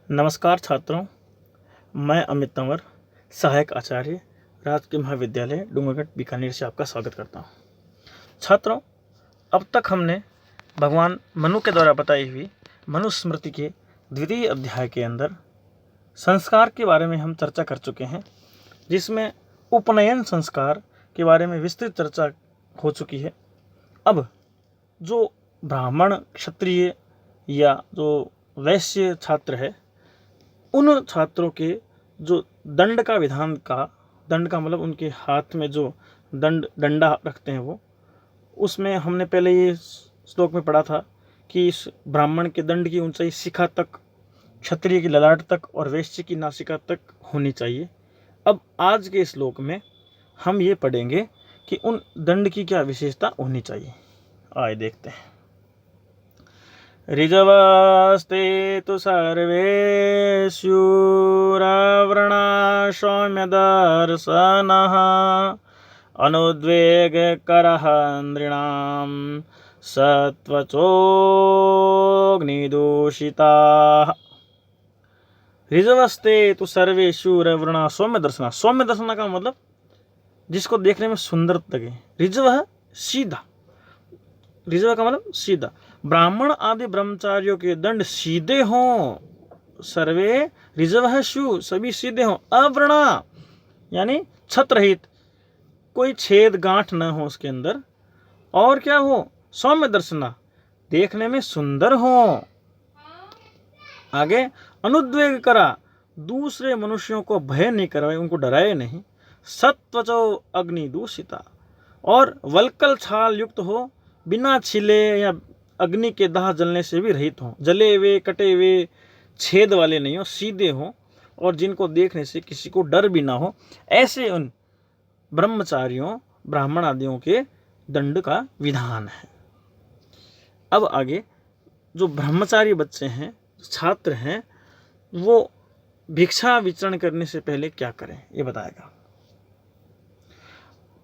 नमस्कार छात्रों, मैं अमित तंवर, सहायक आचार्य, राजकीय महाविद्यालय डूंगरगढ़ बीकानेर से आपका स्वागत करता हूँ। छात्रों, अब तक हमने भगवान मनु के द्वारा बताई हुई मनुस्मृति के द्वितीय अध्याय के अंदर संस्कार के बारे में हम चर्चा कर चुके हैं, जिसमें उपनयन संस्कार के बारे में विस्तृत चर्चा हो चुकी है। अब जो ब्राह्मण, क्षत्रिय या जो वैश्य छात्र है, उन छात्रों के जो दंड का विधान का, दंड का मतलब उनके हाथ में जो डंडा रखते हैं वो, उसमें हमने पहले ये श्लोक में पढ़ा था कि इस ब्राह्मण के दंड की ऊंचाई शिखा तक, क्षत्रिय की ललाट तक और वैश्य की नासिका तक होनी चाहिए। अब आज के श्लोक में हम ये पढ़ेंगे कि उन दंड की क्या विशेषता होनी चाहिए। आइए देखते हैं। ऋजवस्ते तु सर्वे शूरव्रणा सौम्यदर्शनः अनुद्वेगकरः नृणां सत्वचोऽग्निदूषिताः। ऋजवस्ते तु सर्वे शूरव्रणा सौम्यदर्शनः। सौम्यदर्शनः का मतलब जिसको देखने में सुंदर लगे। ऋजव है सीधा, ऋजव का मतलब सीधा। ब्राह्मण आदि ब्रह्मचारियों के दंड सीधे हों। सर्वे ऋजव है शु, सभी सीधे हों। अव्रणा यानी छत रहित, कोई छेद गांठ न हो उसके अंदर। और क्या हो? सौम्य दर्शना, देखने में सुंदर हो। आगे अनुद्वेग करा, दूसरे मनुष्यों को भय नहीं करवाए, उनको डराए नहीं। सत्वचो अग्नि दूषिता, और वल्कल छाल युक्त हो, बिना छिले या अग्नि के दाह जलने से भी रहित हों। जले हुए, कटे हुए, छेद वाले नहीं हो, सीधे हों, और जिनको देखने से किसी को डर भी ना हो। ऐसे उन ब्रह्मचारियों, ब्राह्मण आदियों के दंड का विधान है। अब आगे जो ब्रह्मचारी बच्चे हैं, छात्र हैं, वो भिक्षा विचरण करने से पहले क्या करें ये बताएगा।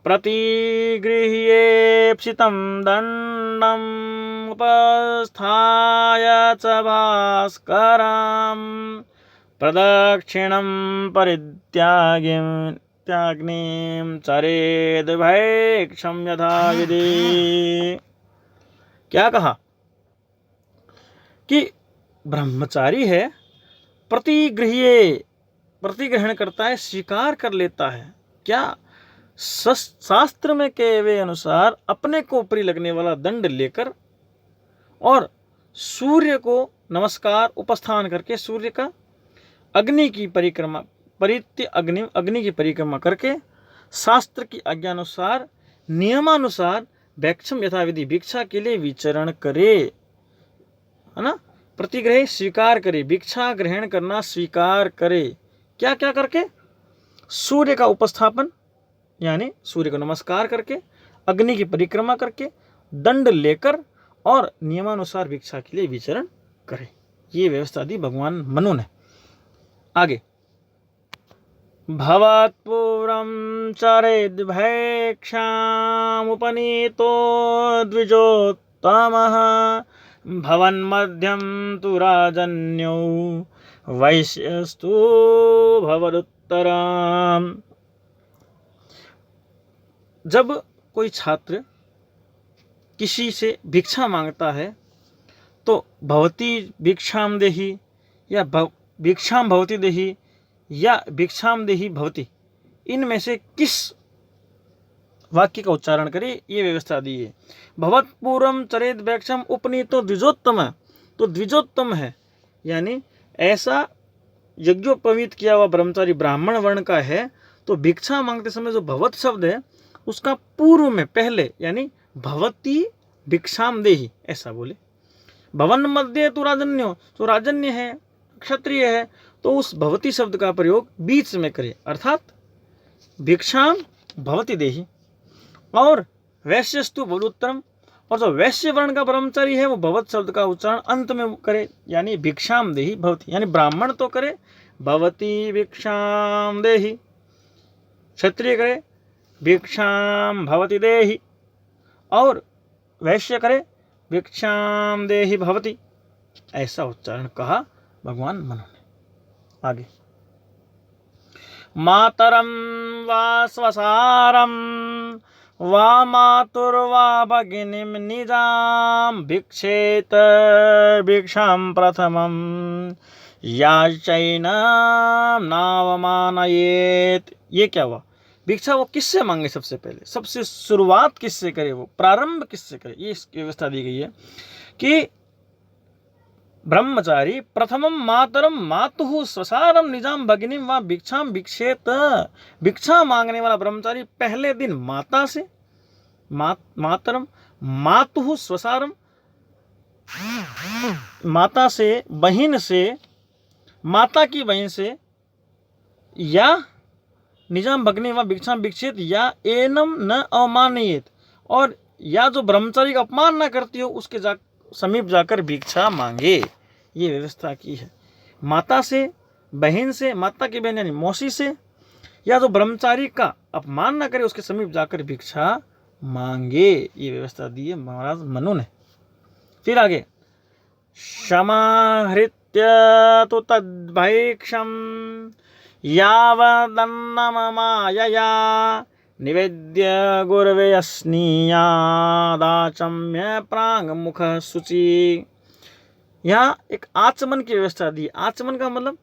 प्रतिगृह्येप्सितं दण्डम् उपस्थाय च भास्करं प्रदक्षिणं परित्याग्निं चरेद् भैक्षं यथाविधि। क्या कहा कि ब्रह्मचारी है, प्रतिग्रहण करता है, स्वीकार कर लेता है। क्या? शास्त्र में कहे हुए अनुसार अपने को प्रिय लगने वाला दंड लेकर और सूर्य को नमस्कार उपस्थान करके, सूर्य का अग्नि की परिक्रमा, अग्नि की परिक्रमा करके, शास्त्र की आज्ञानुसार, नियमानुसार भैक्षम यथाविधि, भिक्षा के लिए विचरण करे, है ना। प्रतिग्रह स्वीकार करे, भिक्षा ग्रहण करना स्वीकार करे। क्या क्या करके? सूर्य का उपस्थापन यानी सूर्य को नमस्कार करके, अग्नि की परिक्रमा करके, दंड लेकर और नियमानुसार भिक्षा के लिए विचरण करे। ये व्यवस्था दी भगवान मनु ने। आगे भवत्पूर्वं चरेद् भैक्षामुपनीतो द्विजोत्तमः भवन्मध्यं तु राजन्यो वैश्यस्तु भवदुत्तरम्। जब कोई छात्र किसी से भिक्षा मांगता है तो भवती भिक्षाम देहि या भिक्षाम भवती देहि या भिक्षाम देहि भवती, इनमें से किस वाक्य का उच्चारण करे, ये व्यवस्था दी है। भवत्पूर्वं चरेद भिक्षाम उपनीतो द्विजोत्तम, तो द्विजोत्तम है यानी ऐसा यज्ञोपवीत किया हुआ ब्रह्मचारी ब्राह्मण वर्ण का है, तो भिक्षा मांगते समय जो भवत शब्द है उसका पूर्व में पहले यानी भवती भिक्षाम देहि ऐसा बोले। भवन मध्य तो राजन्यो, तो राजन्य है, क्षत्रिय है, तो उस भवती शब्द का प्रयोग बीच में करे, अर्थात भिक्षाम भवती देहि। और वैश्यस्तु भवदुत्तरम, और जो वैश्य वर्ण का ब्रह्मचारी है वो भवत शब्द का उच्चारण अंत में करे, यानी भिक्षाम देहि भवती, यानी ब्राह्मण तो करे भवती भिक्षाम देहि, क्षत्रिय करे भिक्षाम भवती देहि, और वैश्य करे भिक्षाम देहि भवती, ऐसा उच्चारण कहा भगवान मनु ने। आगे, मातरम वा स्वसारम वा मातुर्वा भगिनीं निजाम भिक्षेत भिक्षाम प्रथमम याचैनाम नावमानयेत। ये क्या हुआ? भिक्षा वो किससे मांगे? सबसे पहले, सबसे शुरुआत किससे करे, वो प्रारंभ किससे करे, ये इसकी व्यवस्था दी गई है कि ब्रह्मचारी प्रथमम मातरम मातुः स्वसारम निजाम भगिनीं वा भिक्षाम भिक्षेत। भिक्षा मांगने वाला ब्रह्मचारी पहले दिन माता से, मातरम मातुः स्वसारम, माता से, बहन से, माता की बहन से, या निजाम भगनी व भिक्षाम भिक्षेत या एनम न अवमानयेत, और या जो ब्रह्मचारी का अपमान न करती हो उसके समीप जाकर भिक्षा मांगे। ये व्यवस्था की है। माता से, बहन से, माता की बहन यानी मौसी से, या जो ब्रह्मचारी का अपमान न करे उसके समीप जाकर भिक्षा मांगे। ये व्यवस्था दी है महाराज मनु ने। फिर आगे, क्षमाहृत्य तो तद्भैक्षम यावदन्नममायया निवेद्य गुरवे अस्नीयादाचम्य प्रांगमुख शुचि। यहाँ एक आचमन की व्यवस्था दी। आचमन का मतलब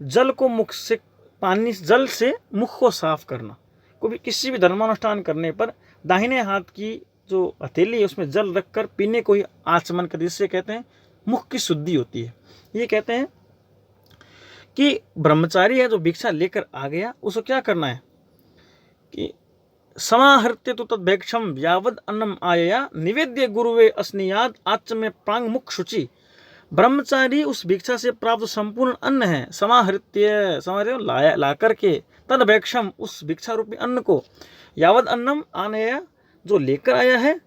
जल को मुख से, पानी जल से मुख को साफ करना। कोई किसी भी धर्मानुष्ठान करने पर दाहिने हाथ की जो हथेली है उसमें जल रखकर पीने को ही आचमन का, जिससे कहते हैं मुख की शुद्धि होती है। ये कहते हैं कि ब्रह्मचारी है जो भिक्षा लेकर आ गया, उसको क्या करना है कि समाहृत्य तो तद्भैक्षम यावद अन्नम आयया निवेद्य गुरुवे अस्नीयाद आचम्य प्रांग मुख शुचि। ब्रह्मचारी उस भिक्षा से प्राप्त संपूर्ण अन्न है, समाहृत्य समाहृत्य ला करके, तद्भैक्षम उस भिक्षा रूपी अन्न को, यावद अन्नम आनया जो लेकर आया है,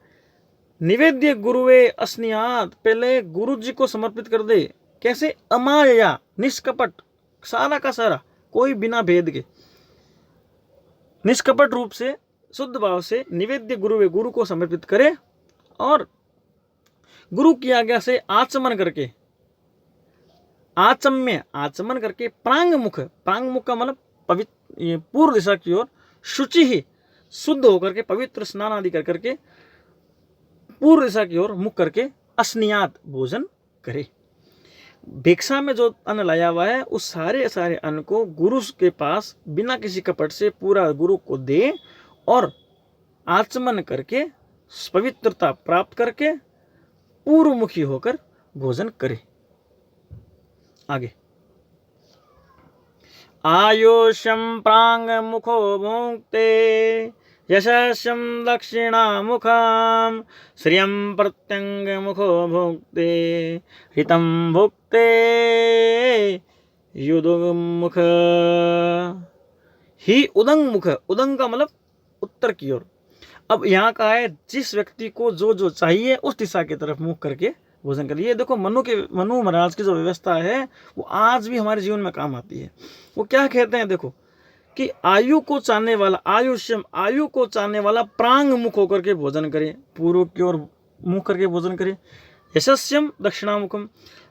निवेद्य गुरुवे अस्नीयाद पहले गुरु जी को समर्पित कर दे। कैसे? अमाया निष्कपट, सारा का सारा, कोई बिना भेद के, निष्कपट रूप से, शुद्ध भाव से निवेद्य गुरुवे गुरु को समर्पित करे, और गुरु की आज्ञा से आचमन करके, आचम्य आचमन करके, प्रांग मुख, प्रांग मुख का मतलब पवित्र पूर्व दिशा की ओर, शुचि ही शुद्ध होकर के, पवित्र स्नान आदि कर करके पूर्व दिशा की ओर मुख करके अस्नियात भोजन करे। भिक्षा में जो अन्न लाया हुआ है उस सारे अन्न को गुरु के पास बिना किसी कपट से पूरा गुरु को दे, और आचमन करके पवित्रता प्राप्त करके पूर्वमुखी होकर भोजन करे। आगे, आयुष्यम प्रांग मुखो भुंक्ते यशस्यम दक्षिणा मुखाम श्रियम प्रत्यंग मुखो भुंक्ते हितम भुक्ते युदुमुख ही उदंग मुख। उदंग का मतलब उत्तर की ओर। अब यहाँ का है जिस व्यक्ति को जो जो चाहिए उस दिशा की तरफ मुख करके भोजन कर। ये देखो मनु महाराज की जो व्यवस्था है वो आज भी हमारे जीवन में काम आती है। वो क्या कहते हैं देखो कि आयु को चाहने वाला, आयुष्यम आयु को चाहने वाला प्रांग मुख होकर के भोजन करे, पूर्व की ओर मुख करके भोजन करे। यशस्यम दक्षिणामुखम,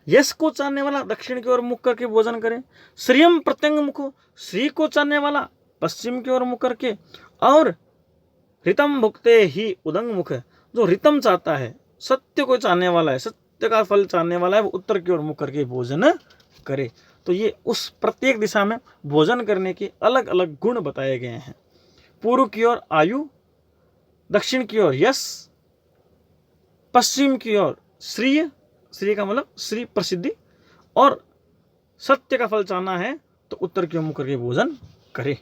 यश को चाहने वाला दक्षिण की ओर मुख करके भोजन करे। श्रियम प्रत्यंग मुखो, श्री को चाहने वाला पश्चिम की ओर मुख करके। और रितम भुक्ते ही उदंग मुख, जो रितम चाहता है, सत्य को चाहने वाला है, सत्य का फल चाहने वाला है, वो उत्तर की ओर मुख करके भोजन करे। तो ये उस प्रत्येक दिशा में भोजन करने के अलग अलग गुण बताए गए हैं। पूर्व की ओर आयु, दक्षिण की ओर यश, पश्चिम की ओर श्रीय, श्री का मतलब श्री प्रसिद्धि, और सत्य का फल चाहना है तो उत्तर की ओर मुख करके भोजन करे।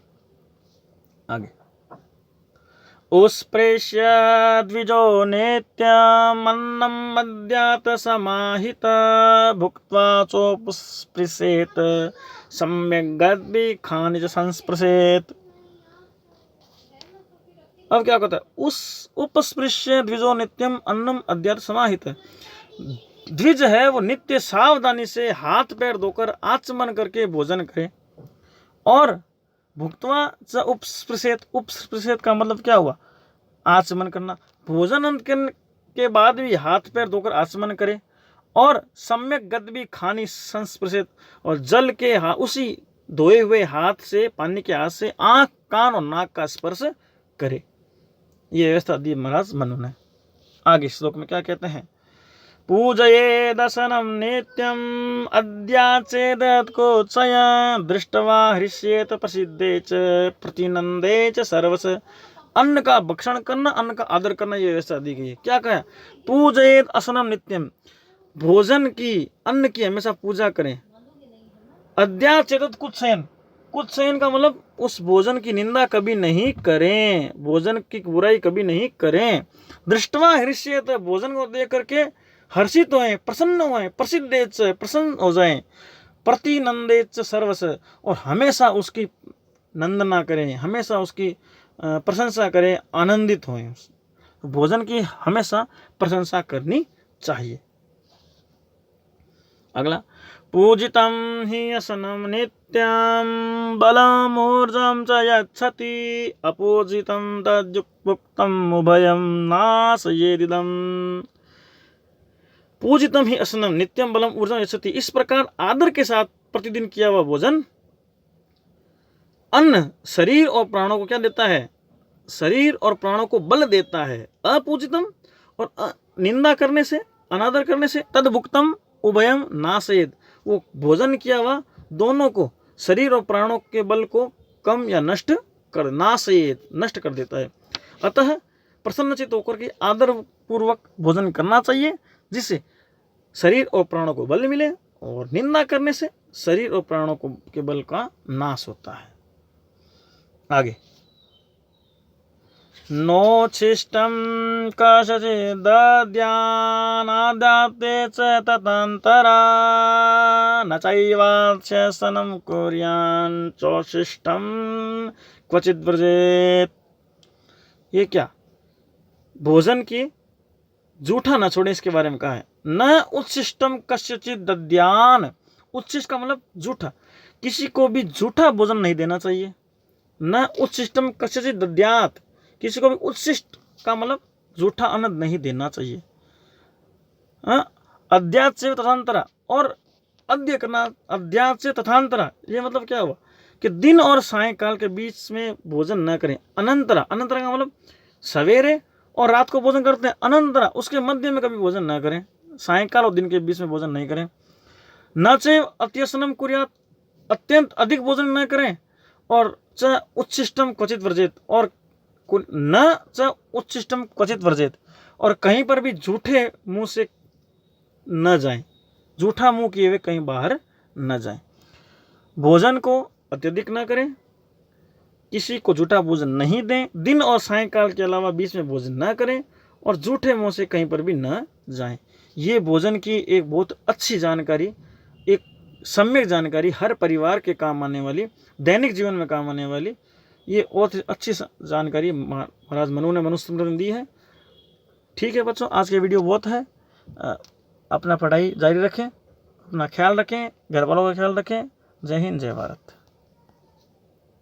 आगे, उत्स्पृश्य द्विजो नेत्यमन्नं मद्यात समाहित भुक्त्वा चोपस्पृशेत सम्यक् गद्भिखानि च संस्पृशेत। अब क्या कहता है? उस उपस्पृश्य द्विजो नित्यम अन्नम अद्यात समाहित। द्विज है वो नित्य सावधानी से हाथ पैर धोकर आचमन करके भोजन करे। और भुक्त्वा च उपस्पृशेत, उपस्पृशेत का मतलब क्या हुआ? आचमन करना। भोजन के बाद भी हाथ पैर धोकर आचमन करे और सम्यक गद्भी खानी संस्पृशित, और जल के उसी धोए हुए हाथ से, पानी के हाथ से आंख, कान और नाक का स्पर्श करे। ये व्यवस्था दी महाराज मनु ने। आगे श्लोक में क्या कहते हैं, पूजये दशनम नित्यम अद्याचेदत्कोत्सय दृष्टवा हृष्येत प्रसिद्धे च प्रतिनंदे च सर्वस। अन्न का भक्षण करना, अन्न का आदर करना, ये व्यवस्था दी गई है। क्या कहा, पूजयेत असनम नित्यम, भोजन की, अन्न की हमेशा पूजा करें। अद्याचेतत कुत्सयन, कुत्सयन का मतलब उस भोजन की निंदा कभी नहीं करें, भोजन की बुराई कभी नहीं करें। दृष्टवा हृष्येत, भोजन को देख करके हर्षित होए, प्रसन्न होए, प्रसिद्धेच, प्रसन्न हो जाएं, प्रतिनंदेच सर्वस, और हमेशा उसकी नंदना करें, हमेशा उसकी प्रशंसा करें, आनंदित होएं। भोजन की हमेशा प्रशंसा करनी चाहिए। अगला, पूजितं हि असनं नित्यं बलमूर्जं च यच्छति अपूजितं तद्युक्तं उभयं नाशयेदिदम्। पूजितं हि असनं नित्यं बलम ऊर्जम यच्छति, इस प्रकार आदर के साथ प्रतिदिन किया हुआ भोजन अन्न शरीर और प्राणों को क्या देता है, शरीर और प्राणों को बल देता है। अपूजितम, और निंदा करने से, अनादर करने से, तद्भुक्तम उभयम नाशयेद, वो भोजन किया हुआ दोनों को, शरीर और प्राणों के बल को कम या नष्ट कर, नाशयेद, नष्ट कर देता है। अतः प्रसन्नचित होकर के आदर पूर्वक भोजन करना चाहिए, जिससे शरीर और प्राणों को बल मिले, और निंदा करने से शरीर और प्राणों को के बल का नाश होता है। आगे, नोच्छिष्टं कशचिदद्यानादाते च ततन्तरा न चैवाच्छसनं कुर्यान् चोच्छिष्टं क्वचित् व्रजेत्। ये क्या, भोजन की जूठा न छोड़े, इसके बारे में कहा है। न उच्छिष्टम कस्यचित् दद्यान, उच्छिष्ट का मतलब जूठा, किसी को भी जूठा भोजन नहीं देना चाहिए। न उच्छिष्टम कस्यचित् दद्यात्, किसी को भी उच्छिष्ट का मतलब जूठा अन्न नहीं देना चाहिए। अद्यात से तथांतरा, और अद्य करना, अद्यात से तथांतरा, ये मतलब क्या हुआ कि दिन और सायंकाल के बीच में भोजन न करें। अनंतरा, अनंतरा का मतलब सवेरे और रात को भोजन करते हैं, अनंतरा उसके मध्य में कभी भोजन न करें, सायंकाल और दिन के बीच में भोजन नहीं करें। न चैव अत्यसनम कुर्यात्, अत्यंत अधिक भोजन न करें, और च उच्छिष्टम क्वचित वर्जेत, और न च उच्छिष्टम क्वचित वर्जेत, और कहीं पर भी झूठे मुंह से न जाएं, झूठा मुंह किए हुए कहीं बाहर न जाएं। भोजन को अत्यधिक न करें, किसी को झूठा भोजन नहीं दें, दिन और सायंकाल के अलावा बीच में भोजन न करें, और झूठे मुंह से कहीं पर भी न जाएं। ये भोजन की एक बहुत अच्छी जानकारी, एक सम्यक जानकारी, हर परिवार के काम आने वाली, दैनिक जीवन में काम आने वाली, ये बहुत अच्छी जानकारी महाराज मनु ने मनुस्मृति में दी है। ठीक है बच्चों, आज के वीडियो बहुत है। अपना पढ़ाई जारी रखें, अपना ख्याल रखें, घर वालों का ख्याल रखें। जय हिंद, जय भारत।